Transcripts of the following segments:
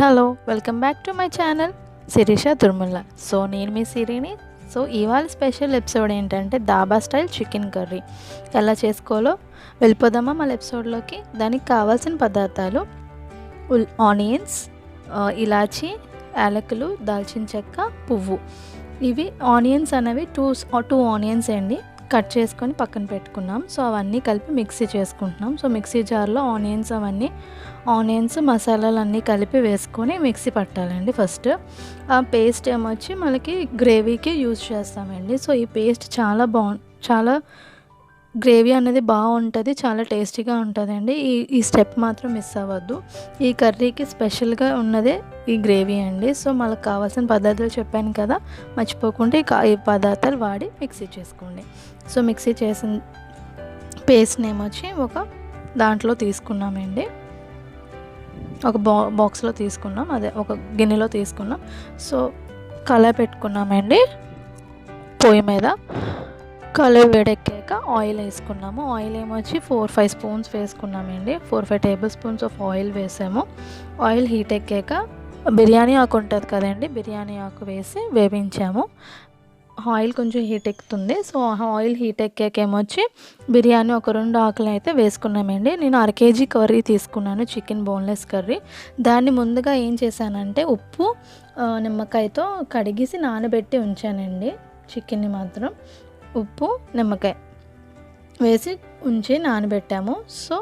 Hello welcome back to my channel Sirisha Durmulla. So నేను మీ సిరిని. సో ఇవాళ స్పెషల్ ఎపిసోడ్ ఏంటంటే దాబా స్టైల్ చికెన్ కర్రీ ఎలా చేసుకోవాలో వెళ్ళిపోదామా మన ఎపిసోడ్లోకి. దానికి కావాల్సిన పదార్థాలు ఆనియన్స్, ఇలాచీ, యాలకులు, దాల్చిన చెక్క, పువ్వు. ఇవి ఆనియన్స్ అనేవి టూ ఆనియన్స్ అండి, కట్ చేసుకొని పక్కన పెట్టుకున్నాం. సో అవన్నీ కలిపి మిక్సీ చేసుకుంటున్నాం. సో మిక్సీ జార్లో ఆనియన్స్ మసాలాలు అన్నీ కలిపి వేసుకొని మిక్సీ పట్టాలండి. ఫస్ట్ ఆ పేస్ట్ ఏమొచ్చి మనకి గ్రేవీకి యూజ్ చేస్తామండి. సో ఈ పేస్ట్ చాలా గ్రేవీ అనేది బాగుంటుంది, చాలా టేస్టీగా ఉంటుందండి. ఈ స్టెప్ మాత్రం మిస్ అవ్వద్దు. ఈ కర్రీకి స్పెషల్గా ఉన్నదే ఈ గ్రేవీ అండి. సో మనకు కావాల్సిన పదార్థాలు చెప్పాను కదా, మర్చిపోకుండా ఈ పదార్థాలు వాడి మిక్సీ చేసుకోండి. సో మిక్సీ చేసిన పేస్ట్ని ఏమొచ్చి ఒక దాంట్లో తీసుకున్నామండి, ఒక బాక్స్లో తీసుకున్నాం, అదే ఒక గిన్నెలో తీసుకున్నాం. సో కళాయి పెట్టుకున్నామండి పొయ్యి మీద. కళాయి వేడెక్కాక ఆయిల్ వేసుకున్నాము. ఆయిల్ ఏమొచ్చి 4-5 స్పూన్స్ వేసుకున్నామండి. 4-5 టేబుల్ స్పూన్స్ ఆఫ్ ఆయిల్ వేసాము. ఆయిల్ హీట్ ఎక్కాక బిర్యానీ ఆకు ఉంటుంది కదండి, బిర్యానీ ఆకు వేసి వేపించాము. ఆయిల్ కొంచెం హీట్ ఎక్కుతుంది. సో ఆయిల్ హీట్ ఎక్కాక ఏమొచ్చి బిర్యానీ ఒక 2 ఆకులు అయితే వేసుకున్నామండి. నేను 1/2 kg కర్రీ తీసుకున్నాను, చికెన్ బోన్లెస్ కర్రీ. దాన్ని ముందుగా ఏం చేశానంటే ఉప్పు నిమ్మకాయతో కడిగేసి నానబెట్టి ఉంచానండి. చికెన్ని మాత్రం ఉప్పు నిమ్మకాయ వేసి ఉంచి నానబెట్టాము. సో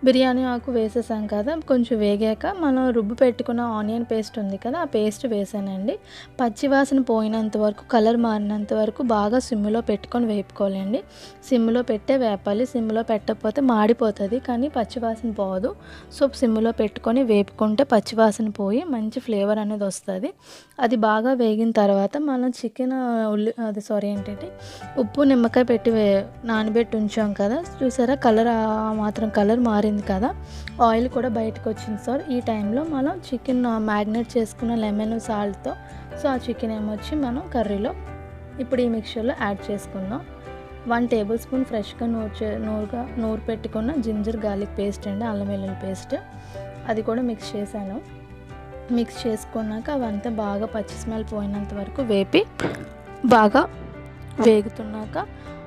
బిర్యానీ ఆకు వేసేసాం కదా, కొంచెం వేగాక మనం రుబ్బు పెట్టుకున్న ఆనియన్ పేస్ట్ ఉంది కదా, ఆ పేస్ట్ వేసానండి. పచ్చివాసన పోయినంత వరకు, కలర్ మారినంత వరకు బాగా సిమ్లో పెట్టుకొని వేపుకోవాలండి. సిమ్లో పెట్టే వేపాలి, సిమ్లో పెట్టకపోతే మాడిపోతుంది, కానీ పచ్చివాసన పోదు. సో సిమ్లో పెట్టుకొని వేపుకుంటే పచ్చివాసన పోయి మంచి ఫ్లేవర్ అనేది వస్తుంది. అది బాగా వేగిన తర్వాత మనం చికెన్ ఉప్పు నిమ్మకాయ పెట్టి నానబెట్టి ఉంచాం కదా, చూసారా కలర్ మాత్రం కలర్ మారింది కదా, ఆయిల్ కూడా బయటకు వచ్చింది. సార్ ఈ టైంలో మనం చికెన్ మ్యారినేట్ చేసుకున్న లెమన్ సాల్ట్తో సో ఆ చికెన్ ఏమొచ్చి మనం కర్రీలో ఇప్పుడు ఈ మిక్చర్లో యాడ్ చేసుకుందాం. 1 టేబుల్ స్పూన్ ఫ్రెష్గా నూరు పెట్టుకున్న జింజర్ గార్లిక్ పేస్ట్ అండి, అల్లం వెల్లుల్లి పేస్ట్, అది కూడా మిక్స్ చేశాను. మిక్స్ చేసుకున్నాక అవంతా బాగా పచ్చి స్మెల్ పోయినంత వరకు వేపి బాగా వేగుతున్నాక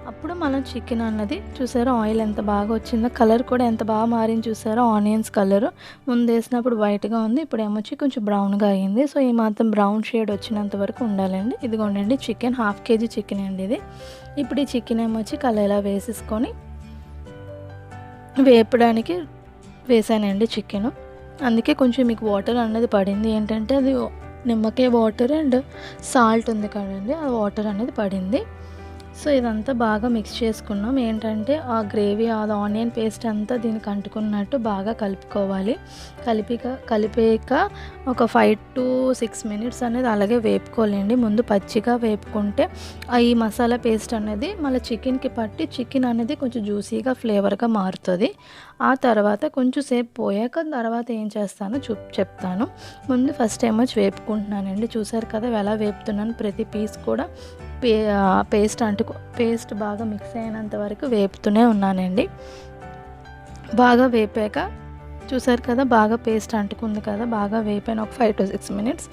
అప్పుడు మనం చికెన్ అన్నది చూసారో ఆయిల్ ఎంత బాగా వచ్చిందో, కలర్ కూడా ఎంత బాగా మారింది చూసారో. ఆనియన్స్ కలర్ ముందు వేసినప్పుడు వైట్గా ఉంది, ఇప్పుడు ఏమొచ్చి కొంచెం బ్రౌన్గా అయ్యింది. సో ఈ మాత్రం బ్రౌన్ షేడ్ వచ్చినంత వరకు ఉండాలండి. ఇదిగోండి చికెన్ 1/2 kg చికెన్ అండి ఇది. ఇప్పుడు ఈ చికెన్ ఏమొచ్చి కళాయిలా వేసేసుకొని వేపడానికి వేసానండి చికెను. అందుకే కొంచెం మీకు వాటర్ అన్నది పడింది, ఏంటంటే అది నిమ్మకాయ వాటర్ అండ్ సాల్ట్ ఉంది కదండి, ఆ వాటర్ అనేది పడింది. సో ఇదంతా బాగా మిక్స్ చేసుకున్నాం. ఏంటంటే ఆ గ్రేవీ, అది ఆనియన్ పేస్ట్ అంతా దీనికి అంటుకున్నట్టు బాగా కలుపుకోవాలి. కలిపాక ఒక 5 to 6 minutes అనేది అలాగే వేపుకోవాలండి. ముందు పచ్చిగా వేపుకుంటే ఈ మసాలా పేస్ట్ అనేది మళ్ళీ చికెన్కి పట్టి చికెన్ అనేది కొంచెం జ్యూసీగా ఫ్లేవర్గా మారుతుంది. ఆ తర్వాత కొంచెం సేపు పోయాక తర్వాత ఏం చేస్తానో చెప్తాను. ముందు ఫస్ట్ ఏమో వేపుకుంటున్నానండి. చూసారు కదా ఎలా వేపుతున్నాను, ప్రతి పీస్ కూడా పేస్ట్ బాగా మిక్స్ అయినంత వరకు వేపుతూనే ఉన్నానండి. బాగా వేపాక చూసారు కదా బాగా పేస్ట్ అంటుకుంది కదా, బాగా వేపాను ఒక 5 to 6 minutes.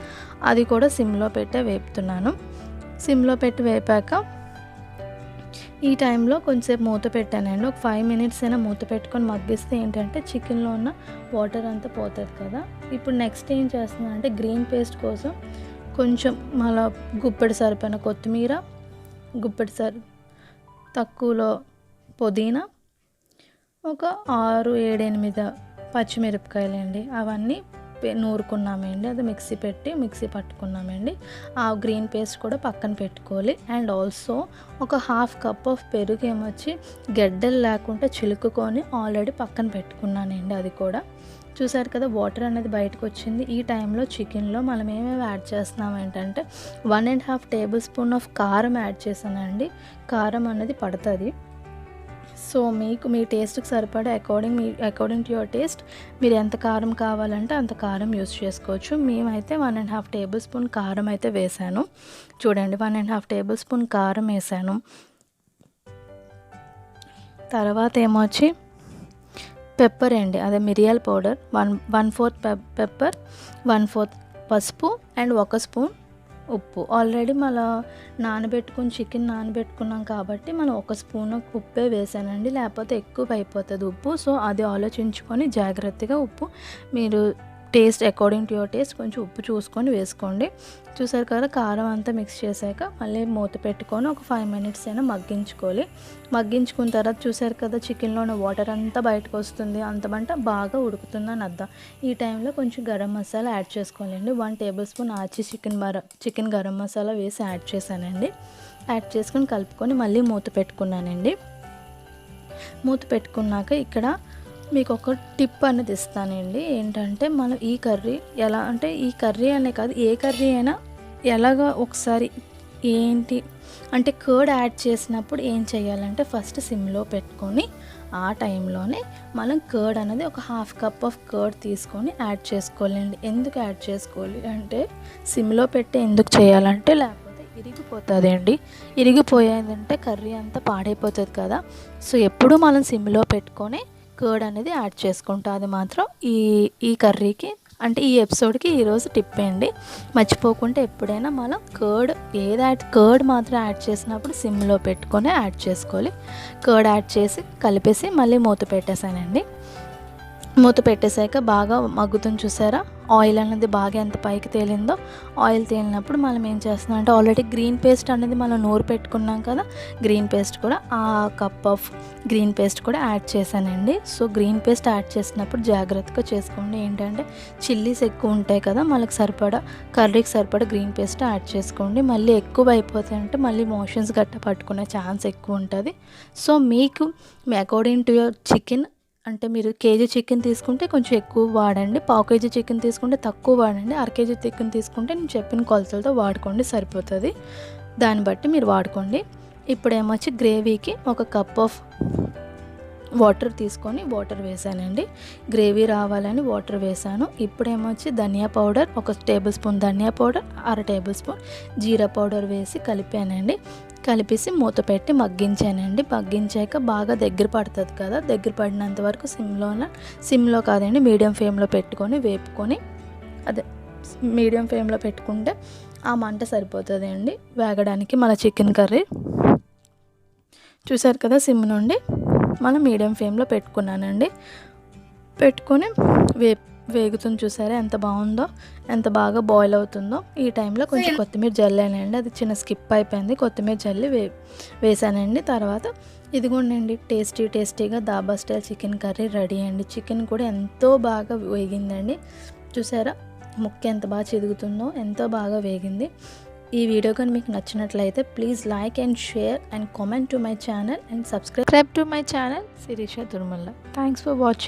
అది కూడా సిమ్లో పెట్టే వేపుతున్నాను. సిమ్లో పెట్టి వేపాక ఈ టైంలో కొంచెంసేపు మూత పెట్టానండి. ఒక 5 minutes అయినా మూత పెట్టుకొని మగ్గిస్తే ఏంటంటే చికెన్లో ఉన్న వాటర్ అంతా పోతుంది కదా. ఇప్పుడు నెక్స్ట్ ఏం చేస్తున్నాను అంటే గ్రీన్ పేస్ట్ కోసం కొంచెం మళ్ళీ గుప్పెడు సరిపోయిన కొత్తిమీర, తక్కువలో పుదీనా, ఒక 6-8 పచ్చిమిరపకాయలండి, అవన్నీ నూరుకున్నామండి. అది మిక్సీ పట్టుకున్నామండి. ఆ గ్రీన్ పేస్ట్ కూడా పక్కన పెట్టుకోవాలి. అండ్ ఆల్సో ఒక 1/2 cup ఆఫ్ పెరుగు ఏమొచ్చి గడ్డలు లేకుండా చిలుకుకొని ఆల్రెడీ పక్కన పెట్టుకున్నానండి. అది కూడా చూసారు కదా వాటర్ అనేది బయటకు వచ్చింది. ఈ టైంలో చికెన్లో మనం ఏమేమి యాడ్ చేస్తున్నాం ఏంటంటే 1.5 టేబుల్ స్పూన్ ఆఫ్ కారం యాడ్ చేశానండి. కారం అనేది పడుతుంది. సో మీ టేస్ట్కి సరిపడే అకార్డింగ్ టు యువర్ టేస్ట్ మీరు ఎంత కారం కావాలంటే అంత కారం యూస్ చేసుకోవచ్చు. మేమైతే 1.5 టేబుల్ స్పూన్ కారం అయితే వేసాను. చూడండి 1.5 టేబుల్ స్పూన్ కారం వేసాను. తర్వాత ఏమొచ్చి పెప్పర్ అండి, అదే మిరియాల పౌడర్ 1/4 పెప్పర్, 1/4 పసుపు అండ్ 1 స్పూన్ ఉప్పు. ఆల్రెడీ నానబెట్టుకుని చికెన్ నానబెట్టుకున్నాం కాబట్టి మనం 1 స్పూన్ ఉప్పే వేసానండి, లేకపోతే ఎక్కువ అయిపోతుంది ఉప్పు. సో అది ఆలోచించుకొని జాగ్రత్తగా ఉప్పు మీరు taste according to your taste కొంచెం ఉప్పు చూసుకొని వేసుకోండి. చూసారు కదా, కారం అంతా మిక్స్ చేశాక మళ్ళీ మూత పెట్టుకొని ఒక 5 మినిట్స్ అయినా మగ్గించుకోవాలి. మగ్గించుకున్న తర్వాత చూసారు కదా, చికెన్లో ఉన్న వాటర్ అంతా బయటకు వస్తుంది, అంతమంట బాగా ఉడుకుతుందని అర్థం. ఈ టైంలో కొంచెం గరం మసాలా యాడ్ చేసుకోవాలండి. 1 టేబుల్ స్పూన్ ఆచి చికెన్ గరం మసాలా వేసి యాడ్ చేశానండి. యాడ్ చేసుకొని కలుపుకొని మళ్ళీ మూత పెట్టుకున్నానండి. మూత పెట్టుకున్నాక ఇక్కడ మీకు ఒక టిప్ అనేది ఇస్తానండి. ఏంటంటే మనం ఈ కర్రీ ఎలా అంటే, ఈ కర్రీ అనే కాదు ఏ కర్రీ అయినా ఎలాగా ఒకసారి ఏంటి అంటే కర్డ్ యాడ్ చేసినప్పుడు ఏం చేయాలంటే ఫస్ట్ సిమ్లో పెట్టుకొని ఆ టైంలోనే మనం కర్డ్ అనేది ఒక 1/2 కప్ ఆఫ్ కర్డ్ తీసుకొని యాడ్ చేసుకోవాలండి. ఎందుకు యాడ్ చేసుకోవాలి అంటే సిమ్లో పెట్టి ఎందుకు చేయాలంటే లేకపోతే ఇరిగిపోతుంది అండి. ఇరిగిపోయేదంటే కర్రీ అంతా పాడైపోతుంది కదా. సో ఎప్పుడు మనం సిమ్లో పెట్టుకొని కర్డ్ అనేది యాడ్ చేసుకుంటాం. అది మాత్రం ఈ కర్రీకి అంటే ఈ ఎపిసోడ్కి ఈరోజు టిప్ అండి. మర్చిపోకుండా ఎప్పుడైనా మనం కర్డ్ మాత్రం యాడ్ చేసినప్పుడు సిమ్లో పెట్టుకొని యాడ్ చేసుకోవాలి. కర్డ్ యాడ్ చేసి కలిపేసి మళ్ళీ మూత పెట్టేశానండి. మూత పెట్టేశాక బాగా మగ్గుతుంది చూసారా, ఆయిల్ అనేది బాగా ఎంత పైకి తేలిందో. ఆయిల్ తేలినప్పుడు మనం ఏం చేస్తున్నాం అంటే ఆల్రెడీ గ్రీన్ పేస్ట్ అనేది మనం నూరు పెట్టుకున్నాం కదా, గ్రీన్ పేస్ట్ కూడా ఆ కప్ ఆఫ్ గ్రీన్ పేస్ట్ కూడా యాడ్ చేశానండి. సో గ్రీన్ పేస్ట్ యాడ్ చేసినప్పుడు జాగ్రత్తగా చేసుకోండి. ఏంటంటే చిల్లీస్ ఎక్కువ ఉంటాయి కదా, మనకు సరిపడా కర్రీకి సరిపడా గ్రీన్ పేస్ట్ యాడ్ చేసుకోండి. మళ్ళీ ఎక్కువ అయిపోతాయి అంటే మళ్ళీ మోషన్స్ గట్ట పట్టుకునే ఛాన్స్ ఎక్కువ ఉంటుంది. సో మీకు అకార్డింగ్ టు యువర్ చికెన్ అంటే మీరు కేజీ చికెన్ తీసుకుంటే కొంచెం ఎక్కువ వాడండి, పావు కేజీ చికెన్ తీసుకుంటే తక్కువ వాడండి, 1/2 కేజీ చికెన్ తీసుకుంటే నేను చెప్పిన కొలతలతో వాడుకోండి, సరిపోతుంది. దాన్ని బట్టి మీరు వాడుకోండి. ఇప్పుడు ఏమొచ్చి గ్రేవీకి 1 కప్ ఆఫ్ వాటర్ తీసుకొని వాటర్ వేసానండి. గ్రేవీ రావాలని వాటర్ వేసాను. ఇప్పుడు ఏమొచ్చి ధనియా పౌడర్ 1 టేబుల్ స్పూన్ ధనియా పౌడర్, 1/2 టేబుల్ స్పూన్ జీరా పౌడర్ వేసి కలిపానండి. కలిపేసి మూత పెట్టి మగ్గించానండి. మగ్గించాక బాగా దగ్గర పడుతుంది కదా, దగ్గర పడినంత వరకు సిమ్లో కాదండి మీడియం ఫ్లేమ్లో పెట్టుకొని వేపుకొని, అదే మీడియం ఫ్లేమ్లో పెట్టుకుంటే ఆ మంట సరిపోతుంది అండి వేగడానికి మన చికెన్ కర్రీ. చూసారు కదా, సిమ్ నుండి మనం మీడియం ఫ్లేమ్లో పెట్టుకున్నానండి. పెట్టుకొని వేగుతుంది చూసారా ఎంత బాగుందో, ఎంత బాగా బాయిల్ అవుతుందో. ఈ టైంలో కొంచెం కొత్తిమీర జల్లానండి, అది చిన్న స్కిప్ అయిపోయింది. కొత్తిమీర జల్లి వేసానండి. తర్వాత ఇదిగోండి టేస్టీగా dhaba style chicken curry ready అండి. చికెన్ కూడా ఎంతో బాగా వేగిందండి. చూసారా ముక్క ఎంత బాగా చిదుగుతుందో, ఎంతో బాగా వేగింది. ఈ వీడియో కానీ మీకు నచ్చినట్లయితే please like and share and comment to my channel and subscribe to my channel Sirisha Durmalla. Thanks for watching.